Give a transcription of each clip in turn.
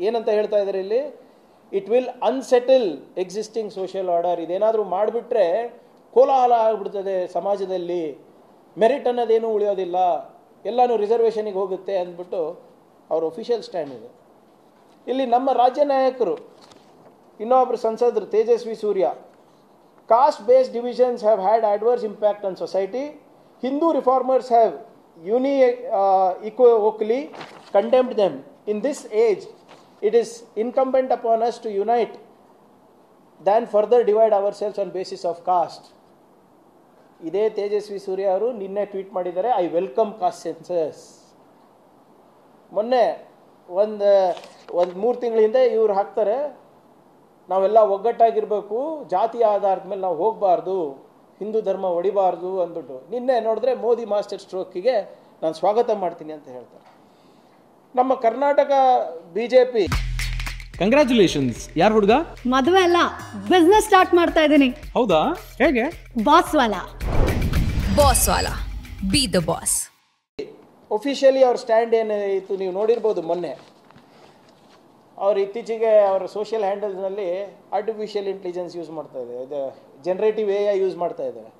ಏನಂತ ಹೇಳ್ತಾ ಇದ್ದಾರೆ ಇಲ್ಲಿ, it will unsettle existing social order. ಇದೇನಾದರೂ ಮಾಡಿಬಿಟ್ರೆ ಕೋಲಾಹಲ ಆಗಿಬಿಡ್ತದೆ ಸಮಾಜದಲ್ಲಿ, ಮೆರಿಟ್ ಅನ್ನೋದೇನೂ ಉಳಿಯೋದಿಲ್ಲ, ಎಲ್ಲನೂ ರಿಸರ್ವೇಷನಿಗೆ ಹೋಗುತ್ತೆ ಅಂದ್ಬಿಟ್ಟು ಅವ್ರ ಒಫಿಷಿಯಲ್ ಸ್ಟ್ಯಾಂಡ್ ಇದೆ. ಇಲ್ಲಿ ನಮ್ಮ ರಾಜ್ಯ ನಾಯಕರು ಇನ್ನೊಬ್ಬರು ಸಂಸದರು Tejasvi Surya, caste based divisions have had adverse impact on society. Hindu reformers have unequivocally condemned them. In this age, it is incumbent upon us to unite than further divide ourselves on basis of caste. ಇದೇ ತೇಜಸ್ವಿ ಸೂರ್ಯ ಅವರು ನಿನ್ನೆ tweet ಮಾಡಿದ್ದಾರೆ, I welcome cost census. ಮೊನ್ನೆ ಒಂದು 3 ತಿಂಗಳ ಹಿಂದೆ ಇವ್ರು ಹಾಕ್ತಾರೆ, ನಾವೆಲ್ಲ ಒಗ್ಗಟ್ಟಾಗಿರಬೇಕು, ಜಾತಿಯ ಆಧಾರದ ಮೇಲೆ ನಾವು ಹೋಗಬಾರ್ದು, ಹಿಂದೂ ಧರ್ಮ ಹೊಡಿಬಾರ್ದು ಅಂದ್ಬಿಟ್ಟು. ನಿನ್ನೆ ನೋಡಿದ್ರೆ ಮೋದಿ ಮಾಸ್ಟರ್ ಸ್ಟ್ರೋಕಿಗೆ ನಾನು ಸ್ವಾಗತ ಮಾಡ್ತೀನಿ ಅಂತ ಹೇಳ್ತಾರೆ. ನಮ್ಮ ಕರ್ನಾಟಕ ಬಿಜೆಪಿ, ಕಂಗ್ರ್ಯಾಚುಲೇಷನ್ಸ್. ಯಾರು ಹುಡುಗ? ಮದುವೆ ಅಲ್ಲ, ಬಿಸ್ನೆಸ್ ಸ್ಟಾರ್ಟ್ ಮಾಡ್ತಾ ಇದ್ದೀನಿ. ಹೌದಾ? ಹೇಗೆ? Boss Vala. Boss Vala, B the boss. Officially ಅವ್ರ ಸ್ಟ್ಯಾಂಡ್ ಏನಾಯಿತು ನೀವು ನೋಡಿರ್ಬೋದು. ಮೊನ್ನೆ ಅವರು ಇತ್ತೀಚೆಗೆ ಅವರ ಸೋಷಿಯಲ್ ಹ್ಯಾಂಡಲ್ಸ್ನಲ್ಲಿ ಆರ್ಟಿಫಿಷಿಯಲ್ ಇಂಟೆಲಿಜೆನ್ಸ್ ಯೂಸ್ ಮಾಡ್ತಾ ಇದೆ, ಇದು ಜನರೇಟಿವ್ AI ಯೂಸ್ ಮಾಡ್ತಾ ಇದ್ದಾರೆ.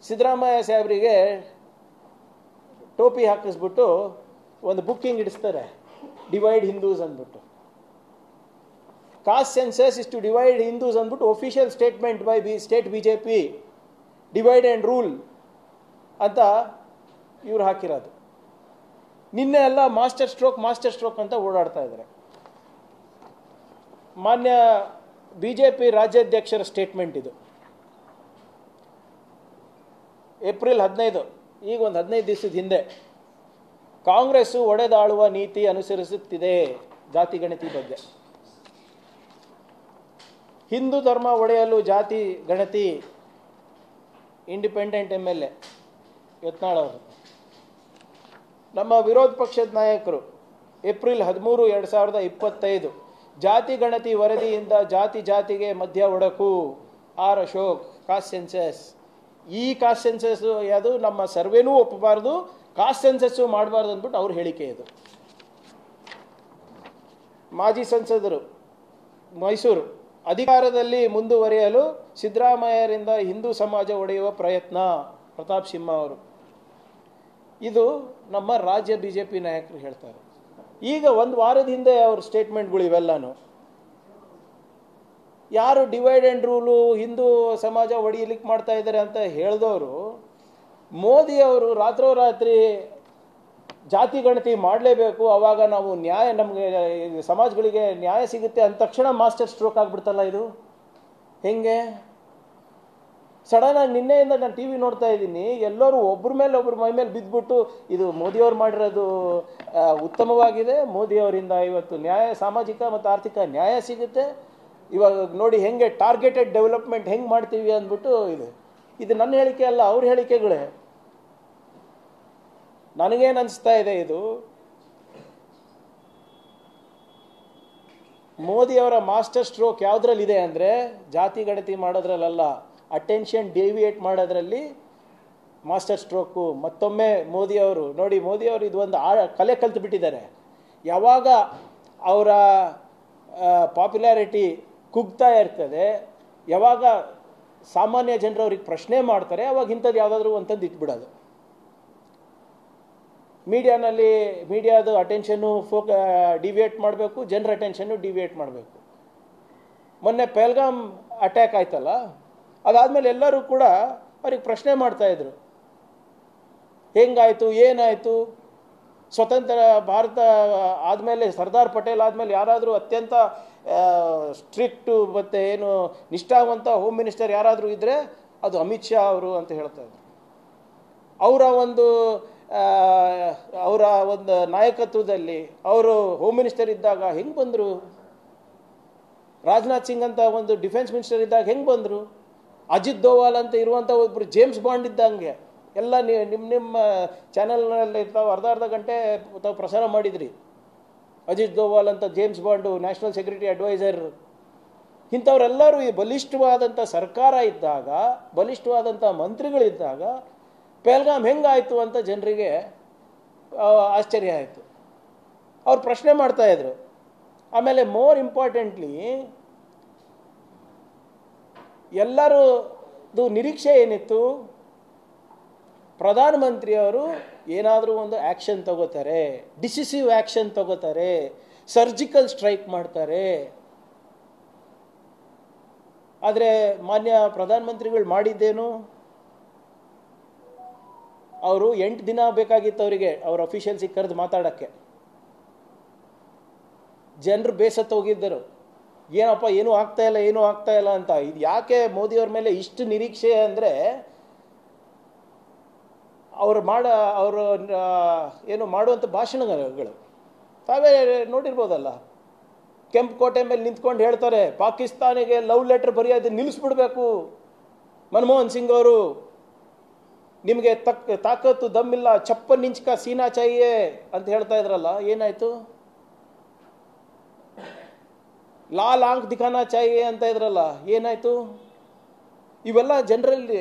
ಸಿದ್ದರಾಮಯ್ಯ ಸಾಹೇಬರಿಗೆ ಟೋಪಿ ಹಾಕಿಸ್ಬಿಟ್ಟು ಒಂದು ಬುಕ್ಕಿಂಗ್ ಇಡಿಸ್ತಾರೆ, ಡಿವೈಡ್ ಹಿಂದೂಸ್ ಅಂದ್ಬಿಟ್ಟು. Caste census is to divide Hindus ಅಂದ್ಬಿಟ್ಟು official statement by state BJP, divide and rule ಅಂತ ಇವ್ರು ಹಾಕಿರೋದು. ನಿನ್ನೆ ಎಲ್ಲ ಮಾಸ್ಟರ್ ಸ್ಟ್ರೋಕ್ ಅಂತ ಓಡಾಡ್ತಾ ಇದ್ದಾರೆ. ಮಾನ್ಯ BJP ರಾಜ್ಯಾಧ್ಯಕ್ಷರ ಸ್ಟೇಟ್ಮೆಂಟ್ ಇದು, ಏಪ್ರಿಲ್ 15, ಈಗ ಒಂದು 15 ದಿವಸದ ಹಿಂದೆ. ಕಾಂಗ್ರೆಸ್ಸು ಒಡೆದಾಳುವ ನೀತಿ ಅನುಸರಿಸುತ್ತಿದೆ ಜಾತಿ ಗಣತಿ ಬಗ್ಗೆ. ಹಿಂದೂ ಧರ್ಮ ಒಡೆಯಲು ಜಾತಿ ಗಣತಿ. ಇಂಡಿಪೆಂಡೆಂಟ್ MLA ಯತ್ನಾಳ್ ಅವರು. ನಮ್ಮ ವಿರೋಧ ಪಕ್ಷದ ನಾಯಕರು ಏಪ್ರಿಲ್ 13, 2025 ಜಾತಿ ಗಣತಿ ವರದಿಯಿಂದ ಜಾತಿಗೆ ಮಧ್ಯ ಒಡಕು. R Ashok, caste census. ಈ ಕಾಸ್ಟ್ ಸೆನ್ಸಸ್ ಯಾವುದು ನಮ್ಮ ಸರ್ವೇನೂ ಒಪ್ಪಬಾರ್ದು, ಕಾಸ್ಟ್ ಸೆನ್ಸಸ್ಸು ಮಾಡಬಾರ್ದು ಅಂದ್ಬಿಟ್ಟು ಅವ್ರ ಹೇಳಿಕೆ ಇದು. ಮಾಜಿ ಸಂಸದರು ಮೈಸೂರು, ಅಧಿಕಾರದಲ್ಲಿ ಮುಂದುವರಿಯಲು ಸಿದ್ದರಾಮಯ್ಯರಿಂದ ಹಿಂದೂ ಸಮಾಜ ಒಡೆಯುವ ಪ್ರಯತ್ನ. ಪ್ರತಾಪ್ ಸಿಂಹ ಅವರು. ಇದು ನಮ್ಮ ರಾಜ್ಯ BJP ನಾಯಕರು ಹೇಳ್ತಾರೆ. ಈಗ ಒಂದು ವಾರದ ಹಿಂದೆ ಅವ್ರ ಸ್ಟೇಟ್ಮೆಂಟ್ಗಳು ಇವೆಲ್ಲನೂ. ಯಾರು ಡಿವೈಡ್ ಆ್ಯಂಡ್ ರೂಲು ಹಿಂದೂ ಸಮಾಜ ಒಡೆಯಲಿಕ್ಕೆ ಮಾಡ್ತಾ ಇದ್ದಾರೆ ಅಂತ ಹೇಳಿದವರು, ಮೋದಿ ಅವರು ರಾತ್ರೋರಾತ್ರಿ ಜಾತಿ ಗಣತಿ ಮಾಡಲೇಬೇಕು, ಆವಾಗ ನಾವು ನ್ಯಾಯ, ನಮಗೆ ಸಮಾಜಗಳಿಗೆ ನ್ಯಾಯ ಸಿಗುತ್ತೆ ಅಂದ ತಕ್ಷಣ ಮಾಸ್ಟರ್ ಸ್ಟ್ರೋಕ್ ಆಗಿಬಿಡ್ತಲ್ಲ ಇದು. ಹೆಂಗೆ? ಸಡನ್ನಾಗಿ ನಿನ್ನೆಯಿಂದ ನಾನು TV ನೋಡ್ತಾ ಇದ್ದೀನಿ, ಎಲ್ಲರೂ ಒಬ್ಬರ ಮೇಲೆ ಒಬ್ಬರ ಮೈ ಮೇಲೆ ಬಿದ್ದುಬಿಟ್ಟು ಇದು ಮೋದಿಯವ್ರು ಮಾಡಿರೋದು ಉತ್ತಮವಾಗಿದೆ, ಮೋದಿಯವರಿಂದ ಇವತ್ತು ನ್ಯಾಯ, ಸಾಮಾಜಿಕ ಮತ್ತು ಆರ್ಥಿಕ ನ್ಯಾಯ ಸಿಗುತ್ತೆ, ಇವಾಗ ನೋಡಿ ಹೆಂಗೆ ಟಾರ್ಗೆಟೆಡ್ ಡೆವಲಪ್ಮೆಂಟ್ ಹೆಂಗೆ ಮಾಡ್ತೀವಿ ಅಂದ್ಬಿಟ್ಟು ಇದು ನನ್ನ ಹೇಳಿಕೆ ಅಲ್ಲ, ಅವ್ರ ಹೇಳಿಕೆಗಳೇ. ನನಗೇನು ಅನಿಸ್ತಾ ಇದೆ, ಇದು ಮೋದಿಯವರ ಮಾಸ್ಟರ್ ಸ್ಟ್ರೋಕ್ ಯಾವುದ್ರಲ್ಲಿದೆ ಅಂದರೆ ಜಾತಿ ಗಣತಿ ಮಾಡೋದ್ರಲ್ಲ, ಅಟೆನ್ಷನ್ ಡೆವಿಯೇಟ್ ಮಾಡೋದ್ರಲ್ಲಿ ಮಾಸ್ಟರ್ ಸ್ಟ್ರೋಕು. ಮತ್ತೊಮ್ಮೆ ಮೋದಿಯವರು ನೋಡಿ, ಮೋದಿಯವರು ಇದು ಒಂದು ಕಲೆ ಕಲ್ತು ಬಿಟ್ಟಿದ್ದಾರೆ. ಯಾವಾಗ ಅವರ ಪಾಪ್ಯುಲಾರಿಟಿ ಕುಗ್ತಾ ಇರ್ತದೆ, ಯಾವಾಗ ಸಾಮಾನ್ಯ ಜನರು ಅವ್ರಿಗೆ ಪ್ರಶ್ನೆ ಮಾಡ್ತಾರೆ, ಅವಾಗ ಇಂಥದ್ದು ಯಾವುದಾದ್ರೂ ಅಂತಂದು ಇಟ್ಬಿಡೋದು. ಮೀಡಿಯಾದು ಅಟೆನ್ಷನ್ನು ಡಿವಿಯೇಟ್ ಮಾಡಬೇಕು, ಜನರ ಅಟೆನ್ಷನ್ನು ಡಿವಿಯೇಟ್ ಮಾಡಬೇಕು. ಮೊನ್ನೆ ಪಹಲ್ಗಾಮ್ ಅಟ್ಯಾಕ್ ಆಯ್ತಲ್ಲ, ಅದಾದಮೇಲೆ ಎಲ್ಲರೂ ಕೂಡ ಅವ್ರಿಗೆ ಪ್ರಶ್ನೆ ಮಾಡ್ತಾಯಿದ್ರು, ಹೆಂಗಾಯಿತು, ಏನಾಯಿತು, ಸ್ವತಂತ್ರ ಭಾರತ ಆದಮೇಲೆ ಸರ್ದಾರ್ ಪಟೇಲ್ ಆದಮೇಲೆ ಯಾರಾದರೂ ಅತ್ಯಂತ ಸ್ಟ್ರಿಕ್ಟು ಮತ್ತು ಏನು ನಿಷ್ಠಾವಂತ ಹೋಮ್ ಮಿನಿಸ್ಟರ್ ಯಾರಾದರೂ ಇದ್ದರೆ ಅದು ಅಮಿತ್ ಶಾ ಅವರು ಅಂತ ಹೇಳ್ತಾಯಿದ್ರು. ಅವರ ಒಂದು ನಾಯಕತ್ವದಲ್ಲಿ ಅವರು ಹೋಮ್ ಮಿನಿಸ್ಟರ್ ಇದ್ದಾಗ ಹೆಂಗೆ ಬಂದರು, ರಾಜನಾಥ್ ಸಿಂಗ್ ಅಂತ ಒಂದು ಡಿಫೆನ್ಸ್ ಮಿನಿಸ್ಟರ್ ಇದ್ದಾಗ ಹೆಂಗೆ ಬಂದರು, ಅಜಿತ್ ದೋವಾಲ್ ಅಂತ ಇರುವಂಥ ಒಬ್ಬರು ಜೇಮ್ಸ್ ಬಾಂಡ್ ಇದ್ದಂಗೆ ಎಲ್ಲ ನಿಮ್ಮ ಚಾನಲ್ನಲ್ಲಿ ತಾವು ಅರ್ಧ ಗಂಟೆ ತಾವು ಪ್ರಸಾರ ಮಾಡಿದ್ರಿ. ಅಜಿತ್ ದೋವಾಲ್ ಅಂತ James Bond, national security adviser, ಇಂಥವರೆಲ್ಲರೂ ಈ ಬಲಿಷ್ಠವಾದಂಥ ಸರ್ಕಾರ ಇದ್ದಾಗ, ಬಲಿಷ್ಠವಾದಂಥ ಮಂತ್ರಿಗಳಿದ್ದಾಗ ಪಹಲ್ಗಾಮ್ ಹೆಂಗಾಯಿತು ಅಂತ ಜನರಿಗೆ ಆಶ್ಚರ್ಯ ಆಯಿತು. ಅವ್ರು ಪ್ರಶ್ನೆ ಮಾಡ್ತಾಯಿದ್ರು, ಆಮೇಲೆ ಮೋರ್ ಇಂಪಾರ್ಟೆಂಟ್ಲಿ ಎಲ್ಲರದು ನಿರೀಕ್ಷೆ ಏನಿತ್ತು, ಪ್ರಧಾನಮಂತ್ರಿಯವರು ಏನಾದರೂ ಒಂದು ಆ್ಯಕ್ಷನ್ ತಗೋತಾರೆ, ಡಿಸಿಸಿವ್ ಆ್ಯಕ್ಷನ್ ತಗೋತಾರೆ, ಸರ್ಜಿಕಲ್ ಸ್ಟ್ರೈಕ್ ಮಾಡ್ತಾರೆ. ಆದರೆ ಮಾನ್ಯ ಪ್ರಧಾನಮಂತ್ರಿಗಳು ಮಾಡಿದ್ದೇನು? ಅವರು 8 ದಿನ ಬೇಕಾಗಿತ್ತು ಅವರಿಗೆ ಅವ್ರ ಅಫಿಷಿಯಲ್ಸಿಗೆ ಕರೆದು ಮಾತಾಡೋಕ್ಕೆ. ಜನರು ಬೇಸತ್ತು ಹೋಗಿದ್ದರು, ಏನಪ್ಪ ಏನೂ ಆಗ್ತಾ ಇಲ್ಲ ಅಂತ. ಇದು ಯಾಕೆ ಮೋದಿಯವ್ರ ಮೇಲೆ ಇಷ್ಟು ನಿರೀಕ್ಷೆ ಅಂದರೆ, ಅವರು ಏನು ಮಾಡುವಂಥ ಭಾಷಣಗಳು ತಾವೇ ನೋಡಿರ್ಬೋದಲ್ಲ. ಕೆಂಪುಕೋಟೆ ಮೇಲೆ ನಿಂತ್ಕೊಂಡು ಹೇಳ್ತಾರೆ, ಪಾಕಿಸ್ತಾನಿಗೆ ಲವ್ ಲೆಟರ್ ಬರೆಯೋದು ನಿಲ್ಲಿಸ್ಬಿಡ್ಬೇಕು ಮನಮೋಹನ್ ಸಿಂಗ್ ಅವರು, ನಿಮಗೆ ತಾಕತ್ತು ದಮ್ಮಿಲ್ಲ, 56 ಇಂಚ್ ಕಾ ಸೀನಾ ಚಾಹಿಯೇ ಅಂತ ಹೇಳ್ತಾ ಇದ್ರಲ್ಲ. ಏನಾಯ್ತು? ಲಾಲ್ ಆಂಕ್ ದಿಖಾನಾ ಚಾಹಿಯೇ ಅಂತ ಇದ್ರಲ್ಲ, ಏನಾಯ್ತು? ಇವೆಲ್ಲ ಜನರಲ್ಲಿ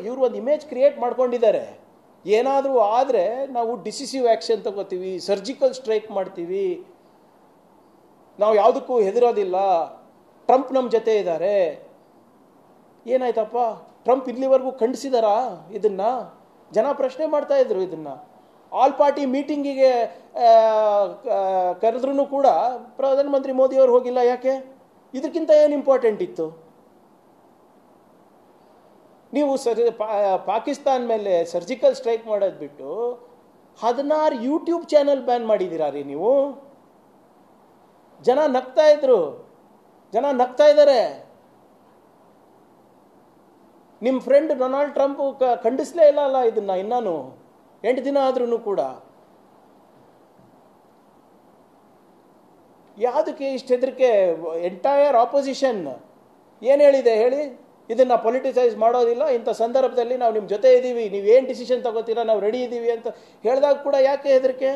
ಇವರು ಒಂದು ಇಮೇಜ್ ಕ್ರಿಯೇಟ್ ಮಾಡ್ಕೊಂಡಿದ್ದಾರೆ. ಏನಾದರೂ ಆದರೆ ನಾವು ಡಿಸಿಸಿವ್ ಆ್ಯಕ್ಷನ್ ತಗೋತೀವಿ, ಸರ್ಜಿಕಲ್ ಸ್ಟ್ರೈಕ್ ಮಾಡ್ತೀವಿ, ನಾವು ಯಾವುದಕ್ಕೂ ಹೆದರೋದಿಲ್ಲ, ಟ್ರಂಪ್ ನಮ್ಮ ಜೊತೆ ಇದ್ದಾರೆ. ಏನಾಯ್ತಪ್ಪ? ಟ್ರಂಪ್ ಇಲ್ಲಿವರೆಗೂ ಖಂಡಿಸಿದಾರಾ ಇದನ್ನ? ಜನ ಪ್ರಶ್ನೆ ಮಾಡ್ತಾ ಇದ್ರು ಇದನ್ನ. ಆಲ್ ಪಾರ್ಟಿ ಮೀಟಿಂಗಿಗೆ ಕರೆದ್ರೂ ಕೂಡ ಪ್ರಧಾನಮಂತ್ರಿ ಮೋದಿಯವರು ಹೋಗಿಲ್ಲ. ಯಾಕೆ? ಇದಕ್ಕಿಂತ ಏನು ಇಂಪಾರ್ಟೆಂಟ್ ಇತ್ತು? ನೀವು ಪಾಕಿಸ್ತಾನ ಮೇಲೆ ಸರ್ಜಿಕಲ್ ಸ್ಟ್ರೈಕ್ ಮಾಡೋದು ಬಿಟ್ಟು 16 ಯೂಟ್ಯೂಬ್ ಚಾನೆಲ್ ಬ್ಯಾನ್ ಮಾಡಿದ್ದೀರಾ ರೀ ನೀವು. ಜನ ನಗ್ತಾ ಇದ್ದಾರೆ. ನಿಮ್ಮ ಫ್ರೆಂಡ್ ಡೊನಾಲ್ಡ್ ಟ್ರಂಪ್ ಖಂಡಿಸಲೇ ಇಲ್ಲ ಇದನ್ನ ಇನ್ನೂ 8 ದಿನ ಆದ್ರೂ ಕೂಡ. ಯಾವುದಕ್ಕೆ ಇಷ್ಟು ಹೆದರಿಕೆ? ಎಂಟೈರ್ ಆಪೋಸಿಷನ್ ಏನು ಹೇಳಿದೆ ಹೇಳಿ? ಇದನ್ನು ಪೊಲಿಟಿಸೈಸ್ ಮಾಡೋದಿಲ್ಲ, ಇಂಥ ಸಂದರ್ಭದಲ್ಲಿ ನಾವು ನಿಮ್ಮ ಜೊತೆ ಇದ್ದೀವಿ, ನೀವೇನು ಡಿಸಿಷನ್ ತಗೋತೀರಾ ನಾವು ರೆಡಿ ಇದ್ದೀವಿ ಅಂತ ಹೇಳಿದಾಗ ಕೂಡ ಯಾಕೆ ಹೆದರಿಕೆ?